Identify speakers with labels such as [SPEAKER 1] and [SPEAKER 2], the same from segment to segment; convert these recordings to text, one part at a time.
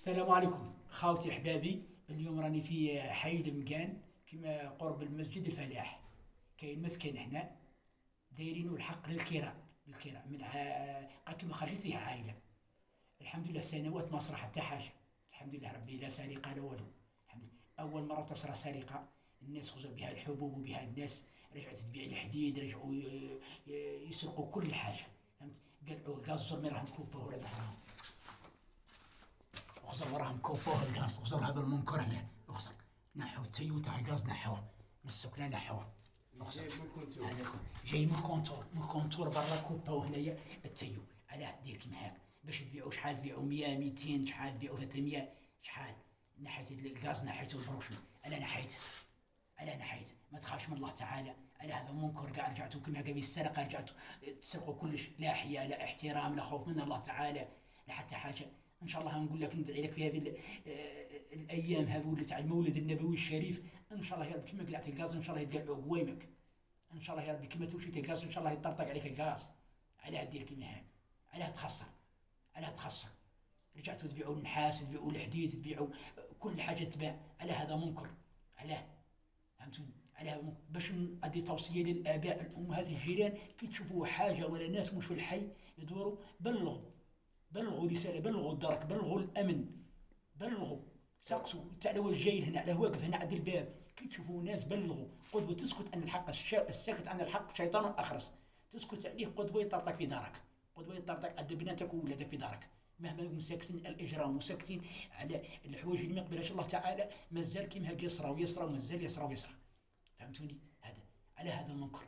[SPEAKER 1] السلام عليكم خاوتي احبابي. اليوم راني في حي دمقان كما قرب المسجد الفلاح. كاين مسكن هنا دايرينه الحق للكراء كما خرجت فيه عائله. الحمد لله سنوات ما صرا حتى حاجه. الحمد لله ربي لا سرقه لا والو. الحمد لله اول مره تصرى سرقه. الناس خزوا بها الحبوب وبها الناس رجعت تبيع الحديد، رجعوا يسرقوا كل حاجه. فهمت؟ قلعوا الغاز زرمي راهم كوبوه ولا دحرهم. اخزر وراهم كوبوه الغاز، اخزر هذا المنكر عليه، اخزر نحوا التيو تاع الغاز نحوه من السكنه نحوه. اخزر هذاك جاي من كونتور برا كوبوه هنايا التيو. علاه دير كيما هاك باش تبيعوا شحال تبيعوا 100 200 شحال تبيعوا 300 شحال. نحيت الغاز نحيته الفروش انا نحيته. انا نحيت ما تخافش من الله تعالى. على هذا منكر كاع رجعتوا كما قال السرقه، رجعتوا تسرقوا كلش، لا حياء لا احترام لا خوف من الله تعالى لا حتى حاجه. ان شاء الله نقول لك ندعي لك في هذه الايام هذو تاع المولد النبوي الشريف. ان شاء الله يا رب كما قلعت الغاز ان شاء الله يتقلعوا قويمك. ان شاء الله يا رب كما توشيت الغاز ان شاء الله يطرطق عليك الغاز. علاه دير كيما هاك، علاه تخسر، علاه تخسر. رجعتوا تبيعوا النحاس، تبيعوا الحديد، تبيعوا كل حاجه تباع. على هذا منكر. علاه؟ فهمتوني؟ على باش ندي توصيه للاباء الامهات الجيران كي تشوفوا حاجه ولا ناس مش في الحي يدوروا بلغوا رساله، بلغوا الدرك، بلغوا الامن، بلغوا سقسوا تعالى هو جاي هنا على واقف هنا عند الباب. كي تشوفوا ناس بلغوا. قدوه تسكت عن الحق، الساكت عن الحق شيطان اخرس. تسكت عليه قدوه يطرطق في دارك، قدوه يطرطق عند بناتك وولادك في دارك. مهما مساكتين الاجرام وساكتين على الحوايج اللي ما يقبلهاش الله تعالى مازال كيما هكا يصرى ويصرى ومازال يصرى ويصرى. فهمتوني؟ هذا على هذا المنكر،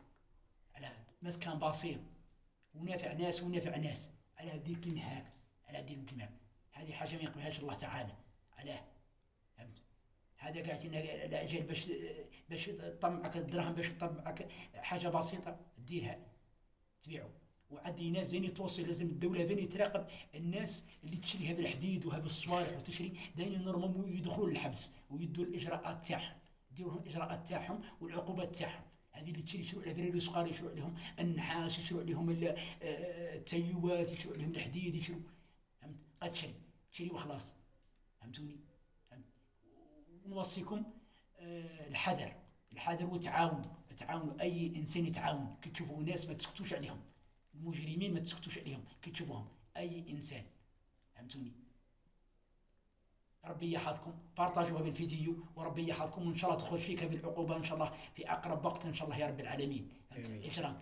[SPEAKER 1] على ناس كان بسيط ونافع ناس ونافع ناس. على دير كيما هاك، على دير كيما هاك. هذه حاجه ما يقبلهاش الله تعالى. علاه؟ فهمت؟ هذا قاعدين الاجل باش تطمعك الدراهم، باش تطمعك حاجه بسيطه ديرها تبيعوا. وعندي ناس زين توصي، لازم الدوله ثاني تراقب الناس اللي تشري هذا الحديد وهذا الصوالح وتشري داين نورمالمون يدخلوا للحبس ويدوا الاجراءات تاعهم، يديروا الاجراءات تاعهم والعقوبات تاعهم. هذه اللي تشري يشروا على فريق صغار، يشروا عليهم النحاس، يشروا عليهم التيوات، يشروا عليهم الحديد، يشروا. فهمت؟ قد تشري وخلاص. فهمتوني؟ فهمت؟ ونوصيكم الحذر وتعاونوا اي انسان يتعاون. كي تشوفوا ناس ما تسكتوش عليهم، المجرمين ما تسكتوش عليهم كي تشوفوهم اي انسان. فهمتوني؟ ربي يحفظكم، بارطاجوها بالفيديو وربي يحفظكم، وان شاء الله تخرج فيك بالعقوبه ان شاء الله في اقرب وقت ان شاء الله يا رب العالمين. اجرام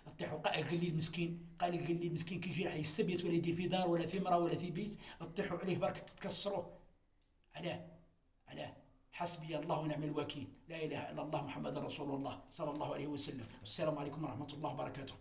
[SPEAKER 1] اطيحوا. قال لي المسكين كي يجي راح يستبيت ولا يدير في دار ولا في مراه ولا في بيت، اطيحوا عليه برك تتكسروا. علاه حسبي الله ونعم الوكيل، لا اله الا الله محمد رسول الله صلى الله عليه وسلم. والسلام عليكم ورحمه الله وبركاته.